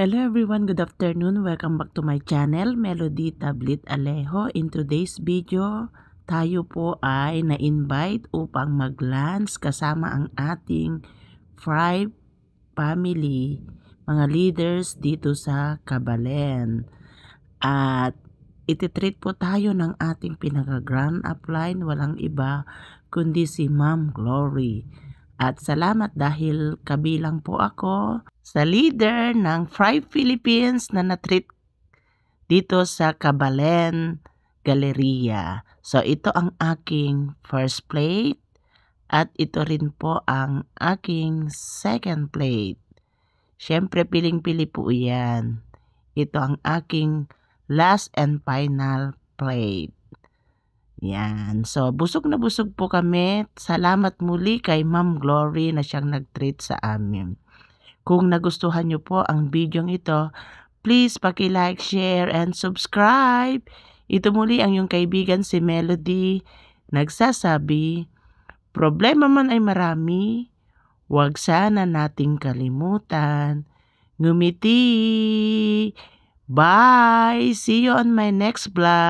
Hello everyone, good afternoon. Welcome back to my channel, Melody Tablet Alejo. In today's video, tayo po ay na-invite upang mag-lunch kasama ang ating Fry family, mga leaders dito sa Kabalen. At ititreat po tayo ng ating pinaka-grand upline, walang iba kundi si Ma'am Glory. At salamat dahil kabilang po ako sa leader ng Fry Philippines na na-treat dito sa Kabalen Galleria. So ito ang aking first plate at ito rin po ang aking second plate. Siyempre piling-pili po yan. Ito ang aking last and final plate. Yan. So, busog na busog po kami. Salamat muli kay Ma'am Glory na siyang nag-treat sa amin. Kung nagustuhan niyo po ang video ito, please paki-like, share, and subscribe. Ito muli ang iyong kaibigan si Melody. Nagsasabi, problema man ay marami, huwag sana nating kalimutan. Ngumiti! Bye! See you on my next vlog.